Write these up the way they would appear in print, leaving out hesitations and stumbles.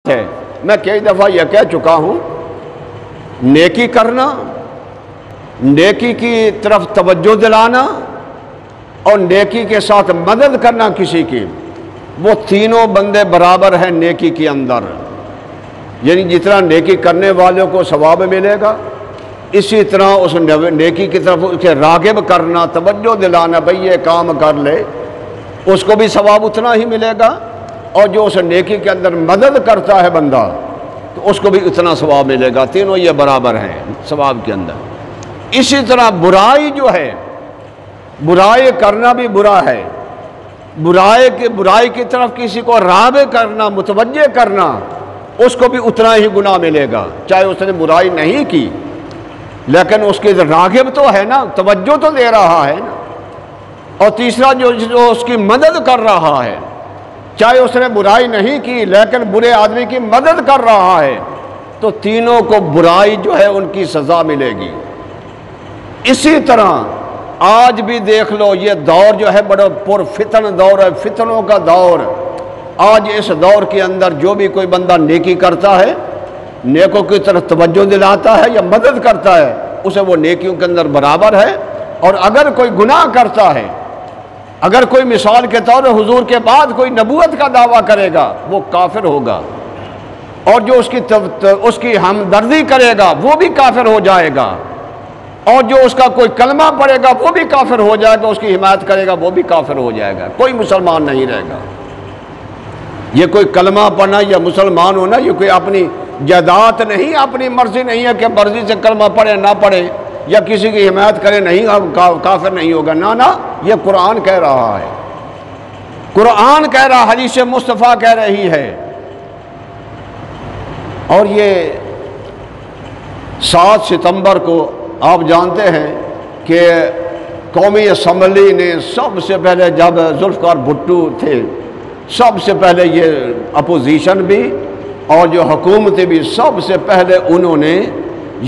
ہے۔ میں کئی دفعہ یہ کہہ چکا ہوں، نیکی کرنا، نیکی کی طرف توجہ دلانا اور نیکی کے ساتھ مدد کرنا کسی کی، وہ تینوں بندے برابر ہیں نیکی کے اندر۔ یعنی جتنا نیکی کرنے والوں کو ثواب ملے گا، اسی طرح اس نیکی کی طرف اسے راغب کرنا، توجہ دلانا، بھئی یہ کام کر لے، اس کو بھی ثواب اتنا ہی ملے گا، اور جو اس نیکی کے اندر مدد کرتا ہے بندہ تو اس کو بھی اتنا ثواب ملے گا۔ تینوں یہ برابر ہیں ثواب کے اندر۔ اسی طرح برائی جو ہے، برائی کرنا بھی برا ہے، برائی کی طرف کسی کو راغب کرنا، متوجہ کرنا، اس کو بھی اتنا ہی گناہ ملے گا، چاہے اس نے برائی نہیں کی لیکن اس کے راغب تو ہے نا، توجہ تو دے رہا ہے نا۔ اور تیسرا جو اس کی مدد کر رہا ہے، چاہے اس نے برائی نہیں کی لیکن برے آدمی کی مدد کر رہا ہے، تو تینوں کو برائی جو ہے ان کی سزا ملے گی۔ اسی طرح آج بھی دیکھ لو، یہ دور جو ہے بڑا پرفتن دور ہے، فتنوں کا دور۔ آج اس دور کے اندر جو بھی کوئی بندہ نیکی کرتا ہے، نیکوں کی طرف توجہ دلاتا ہے یا مدد کرتا ہے، اسے وہ نیکیوں کے اندر برابر ہے۔ اور اگر کوئی گناہ کرتا ہے، اگر کوئی مثال کے طور پر حضور کے بعد کوئی نبوت کا دعویٰ کرے گا، وہ کافر ہوگا، اور جو اس کی ہمدردی کرے گا وہ بھی کافر ہو جائے گا، اور جو اس کا کوئی کلمہ پڑھے گا وہ بھی کافر ہو جائے گا، اس کی حمایت کرے گا وہ بھی کافر ہو جائے گا، کوئی مسلمان نہیں رہے گا۔ یہ کوئی کلمہ پڑھنا یا مسلمان ہونا یہ کوئی اپنی جائیداد نہیں، اپنی مرضی نہیں ہے کہ مرضی سے کلمہ پڑھے نہ پڑھے یا کسی کی حمایت کرے نہیں کافر نہیں ہوگا، نہ یہ قرآن کہہ رہا ہے، قرآن کہہ رہا، حدیث مصطفیٰ کہہ رہی ہے۔ اور یہ 7 ستمبر کو آپ جانتے ہیں کہ قومی اسمبلی نے سب سے پہلے، جب ذوالفقار بھٹو تھے، سب سے پہلے یہ اپوزیشن بھی اور جو حکومتیں بھی، سب سے پہلے انہوں نے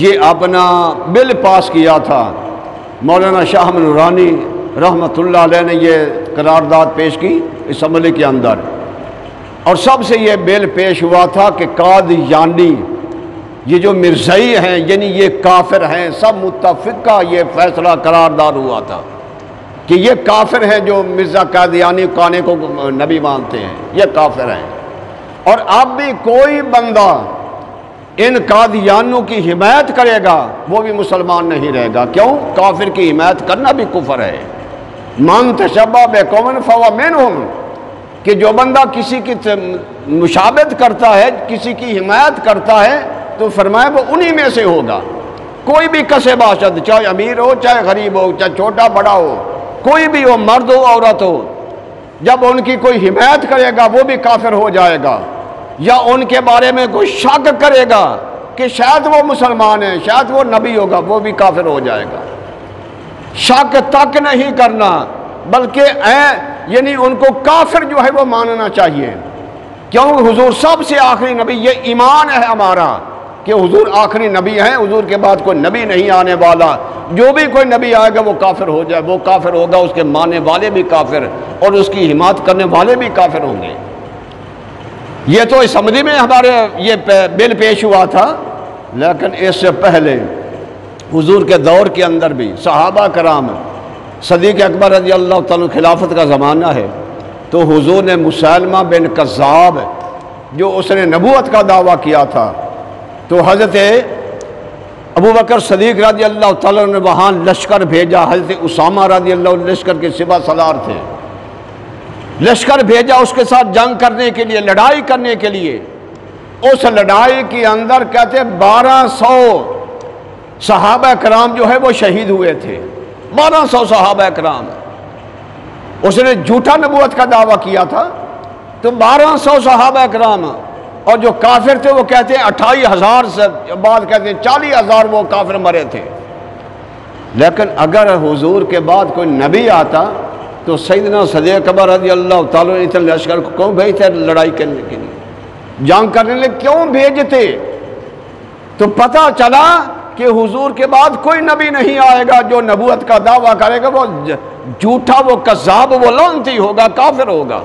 یہ اپنا بل پاس کیا تھا۔ مولانا شاہ احمد نورانی رحمۃ اللہ علیہ نے یہ قرارداد پیش کی اسمبلی کے اندر، اور سب سے یہ بل پیش ہوا تھا کہ قادیانی، یہ جو مرزائی ہیں، یعنی یہ کافر ہیں، سب متفقہ یہ فیصلہ قرارداد ہوا تھا کہ یہ کافر ہیں، جو مرزا قادیانی کانے کو نبی مانتے ہیں، یہ کافر ہیں۔ اور اب بھی کوئی بندہ ان قادیانوں کی حمایت کرے گا وہ بھی مسلمان نہیں رہے گا۔ کیوں؟ کافر کی حمایت کرنا بھی کفر ہے۔ من تشبہ بقوم فہو منہم، کہ جو بندہ کسی کی مشابہت کرتا ہے، کسی کی حمایت کرتا ہے، تو فرمایا وہ انہی میں سے ہوگا۔ کوئی بھی کسے باشد، چاہے امیر ہو، چاہے غریب ہو، چاہے چھوٹا بڑا ہو، کوئی بھی ہو، مرد ہو عورت ہو، جب ان کی کوئی حمایت کرے گا وہ بھی کافر ہو جائے گا، یا ان کے بارے میں کوئی شک کرے گا کہ شاید وہ مسلمان ہیں، شاید وہ نبی ہوگا، وہ بھی کافر ہو جائے گا۔ شک تک نہیں کرنا، بلکہ یعنی ان کو کافر جو ہے وہ ماننا چاہیے۔ کیوں؟ حضور سب سے آخری نبی، یہ ایمان ہے ہمارا کہ حضور آخری نبی ہیں، حضور کے بعد کوئی نبی نہیں آنے والا۔ جو بھی کوئی نبی آئے گا وہ کافر ہو جائے، وہ کافر ہوگا، اس کے ماننے والے بھی کافر اور اس کی حمایت کرنے والے بھی کافر ہوں گے۔ یہ تو اسمبلی میں ہمارے یہ بل پیش ہوا تھا، لیکن اس سے پہلے حضور کے دور کے اندر بھی صحابہ کرام، صدیق اکبر رضی اللہ تعالیٰ خلافت کا زمانہ ہے، تو حضور نے مسلمہ بن کذاب، جو اس نے نبوت کا دعویٰ کیا تھا، تو حضرت ابوبکر صدیق رضی اللہ تعالیٰ نے وہاں لشکر بھیجا۔ حضرت اسامہ رضی اللہ عنہ لشکر کے سپہ سالار تھے، لشکر بھیجا اس کے ساتھ جنگ کرنے کے لیے، لڑائی کرنے کے لیے۔ اس لڑائی کے اندر کہتے 1200 صحابہ کرام جو ہے وہ شہید ہوئے تھے، 1200 صحابہ کرام۔ اس نے جھوٹا نبوت کا دعویٰ کیا تھا، تو 1200 صحابہ کرام، اور جو کافر تھے وہ کہتے ہیں 28,000 سے بعد کہتے ہیں 40,000 وہ کافر مرے تھے۔ لیکن اگر حضور کے بعد کوئی نبی آتا تو سیدنا صدیق اکبر رضی اللہ تعالیٰ عنہ لشکر کو کیوں بھیجتے لڑائی کرنے کے لیے، جنگ کرنے کے لیے کیوں بھیجتے؟ تو پتہ چلا کہ حضور کے بعد کوئی نبی نہیں آئے گا جو نبوت کا دعویٰ کرے گا، وہ جھوٹا، وہ کذاب، وہ لعنتی ہوگا، کافر ہوگا۔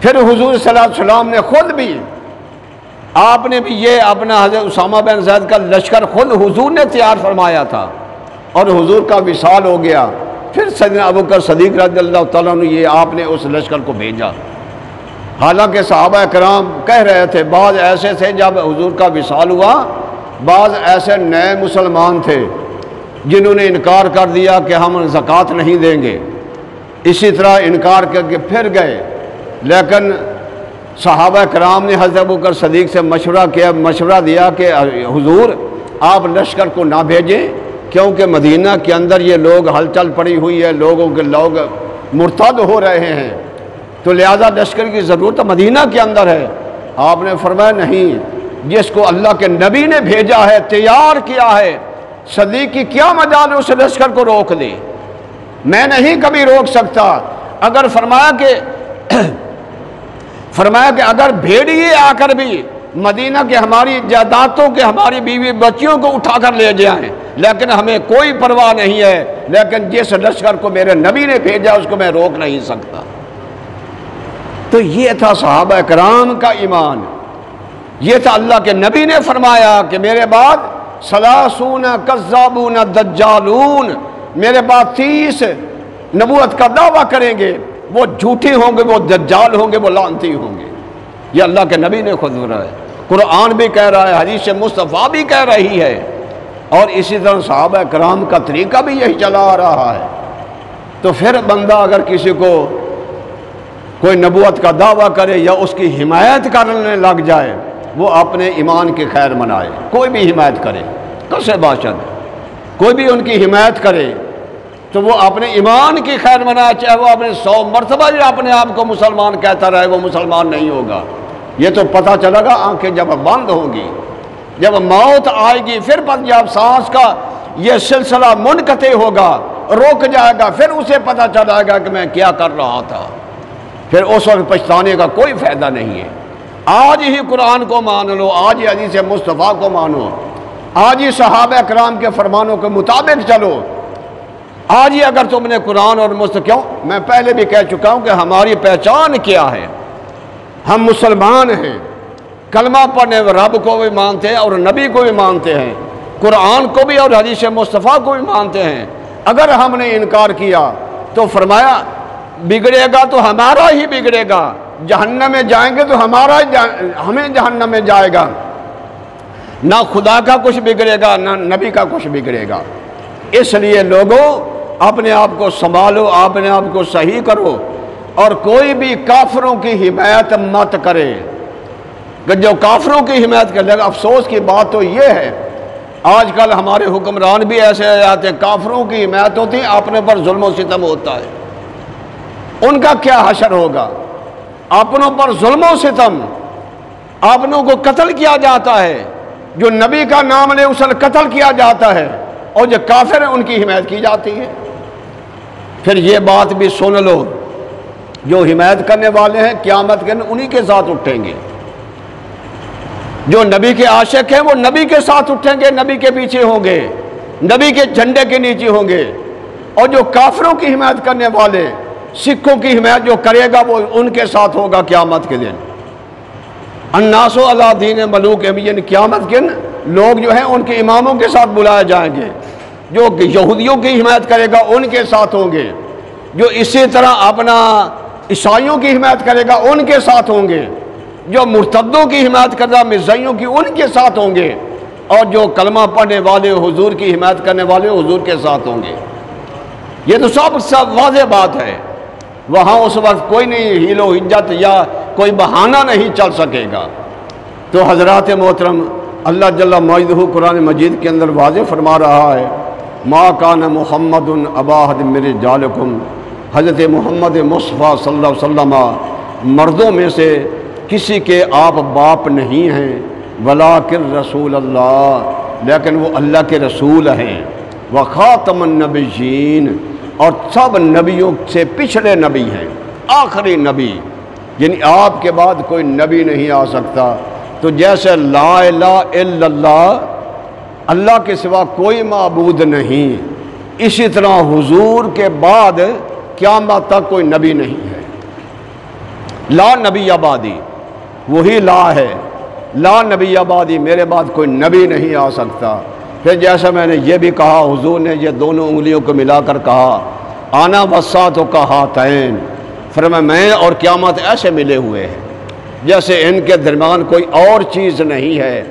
پھر حضور صلی اللہ علیہ وسلم نے خود بھی آپ نے بھی یہ اپنا حضرت اسامہ بن زید کا لشکر خود حضور نے تیار فرمایا تھا، اور حضور کا وصال ہو گیا، پھر سیدنا ابوبکر صدیق رضی اللہ تعالیٰ عنہ یہ آپ نے اس لشکر کو بھیجا۔ حالانکہ صحابہ کرام کہہ رہے تھے، بعض ایسے تھے جب حضور کا وصال ہوا، بعض ایسے نئے مسلمان تھے جنہوں نے انکار کر دیا کہ ہم زکوٰۃ نہیں دیں گے، اسی طرح انکار کر کے پھر گئے۔ لیکن صحابہ کرام نے حضرت ابوبکر صدیق سے مشورہ دیا کہ حضور آپ لشکر کو نہ بھیجیں، کیونکہ مدینہ کے اندر یہ لوگ ہلچل پڑی ہوئی ہے، لوگ مرتد ہو رہے ہیں، تو لہذا لشکر کی ضرورت مدینہ کے اندر ہے۔ آپ نے فرمایا نہیں، جس کو اللہ کے نبی نے بھیجا ہے، تیار کیا ہے، صدیق کی کیا مجال اس لشکر کو روک دے، میں نہیں کبھی روک سکتا۔ اگر فرمایا کہ اگر بھیڑیے آ کر بھی مدینہ کے ہماری جائیدادوں کے ہماری بیوی بچیوں کو اٹھا کر لے جائیں، لیکن ہمیں کوئی پرواہ نہیں ہے، لیکن جس لشکر کو میرے نبی نے بھیجا اس کو میں روک نہیں سکتا۔ تو یہ تھا صحابہ کرام کا ایمان، یہ تھا اللہ کے نبی نے فرمایا کہ میرے بعد 30 کذابون دجالون، میرے بعد 30 نبوت کا دعویٰ کریں گے، وہ جھوٹے ہوں گے، وہ دجال ہوں گے، وہ لعنتی ہوں گے۔ یہ اللہ کے نبی نے خود رہا ہے، قرآن بھی کہہ رہا ہے، حدیث مصطفیٰ بھی کہہ رہی ہے، اور اسی طرح صحابہ کرام کا طریقہ بھی یہی چلا آ رہا ہے۔ تو پھر بندہ اگر کسی کو کوئی نبوت کا دعویٰ کرے یا اس کی حمایت کرنے لگ جائے، وہ اپنے ایمان کی خیر منائے۔ کوئی بھی حمایت کرے، کسے باشد، کوئی بھی ان کی حمایت کرے تو وہ اپنے ایمان کی خیر منائے، چاہے وہ اپنے 100 مرتبہ بھی اپنے آپ کو مسلمان کہتا رہے، وہ مسلمان نہیں ہوگا۔ یہ تو پتہ چلے گا آنکھیں جب بند ہوں گی، جب موت آئے گی، پھر جب سانس کا یہ سلسلہ منقطع ہوگا، رک جائے گا، پھر اسے پتہ چلے گا کہ میں کیا کر رہا تھا، پھر اس وقت پچھتانے کا کوئی فائدہ نہیں ہے۔ آج ہی قرآن کو مان لو، آج ہی حدیث مصطفیٰ کو مانو، آج ہی صحابہ کرام کے فرمانوں کے مطابق چلو۔ آج ہی اگر تم نے قرآن اور کیوں، میں پہلے بھی کہہ چکا ہوں کہ ہماری پہچان کیا ہے، ہم مسلمان ہیں، کلمہ پڑھنے رب کو بھی مانتے ہیں اور نبی کو بھی مانتے ہیں، قرآن کو بھی اور حدیث مصطفیٰ کو بھی مانتے ہیں۔ اگر ہم نے انکار کیا تو فرمایا بگڑے گا تو ہمارا ہی بگڑے گا، جہنم میں جائیں گے تو ہمیں جہنم میں جائے گا، نہ خدا کا کچھ بگڑے گا نہ نبی کا کچھ بگڑے گا۔ اس لیے لوگوں اپنے آپ کو سنبھالو، اپنے آپ کو صحیح کرو، اور کوئی بھی کافروں کی حمایت مت کرے، کہ جو کافروں کی حمایت کرے۔ افسوس کی بات تو یہ ہے آج کل ہمارے حکمران بھی ایسے آتے ہیں، کافروں کی حمایت ہوتی ہے، اپنے پر ظلم و ستم ہوتا ہے، ان کا کیا حشر ہوگا؟ اپنوں پر ظلم و ستم، اپنوں کو قتل کیا جاتا ہے، جو نبی کا نام لے اسے قتل کیا جاتا ہے، اور جو کافر ہیں ان کی حمایت کی جاتی ہے۔ پھر یہ بات بھی سن لو، جو حمایت کرنے والے ہیں قیامت کے دن انہی کے ساتھ اٹھیں گے، جو نبی کے عاشق ہیں وہ نبی کے ساتھ اٹھیں گے، نبی کے پیچھے ہوں گے، نبی کے جھنڈے کے نیچے ہوں گے، اور جو کافروں کی حمایت کرنے والے، سکھوں کی حمایت جو کرے گا وہ ان کے ساتھ ہوگا قیامت کے دن۔ الناس علی دین ملوکہم، یعنی قیامت کے دن لوگ جو ہیں ان کے اماموں کے ساتھ بلائے جائیں گے، جو یہودیوں کی حمایت کرے گا ان کے ساتھ ہوں گے، جو اسی طرح اپنا عیسائیوں کی حمایت کرے گا ان کے ساتھ ہوں گے، جو مرتدوں کی حمایت کرے گا مرزائیوں کی ان کے ساتھ ہوں گے، اور جو کلمہ پڑھنے والے حضور کی حمایت کرنے والے حضور کے ساتھ ہوں گے۔ یہ تو سب واضح بات ہے، وہاں اس وقت کوئی نہیں ہیل و حجت یا کوئی بہانہ نہیں چل سکے گا۔ تو حضرات محترم، اللہ جل مجدہ قرآن مجید کے اندر واضح فرما رہا ہے، ما کان محمد ابا احد من رجالکم، حضرت محمد مصطفیٰ صلی اللہ علیہ وسلم مردوں میں سے کسی کے آپ باپ نہیں ہیں، ولیکن رسول اللہ، لیکن وہ اللہ کے رسول ہیں، وخاتم النبیین، اور سب نبیوں سے پچھڑے نبی ہیں، آخری نبی، یعنی آپ کے بعد کوئی نبی نہیں آ سکتا۔ تو جیسے لا الہ الا اللہ، اللہ کے سوا کوئی معبود نہیں، اسی طرح حضور کے بعد قیامت تک کوئی نبی نہیں ہے۔ لا نبی آبادی، وہی لا ہے، لا نبی آبادی، میرے بعد کوئی نبی نہیں آ سکتا۔ پھر جیسا میں نے یہ بھی کہا، حضور نے یہ دونوں انگلیوں کو ملا کر کہا آنا وساتوں کا ہاتین، فرمایا میں اور قیامت ایسے ملے ہوئے ہیں جیسے ان کے درمیان کوئی اور چیز نہیں ہے،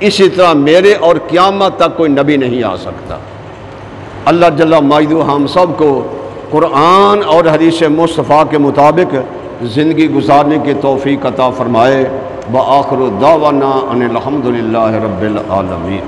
اسی طرح میرے اور قیامت تک کوئی نبی نہیں آ سکتا۔ اللہ جل مجدہ ہم سب کو قرآن اور حدیث مصطفیٰ کے مطابق زندگی گزارنے کی توفیق عطا فرمائے۔ وآخر دعوانا ان الحمد للہ رب العالمین۔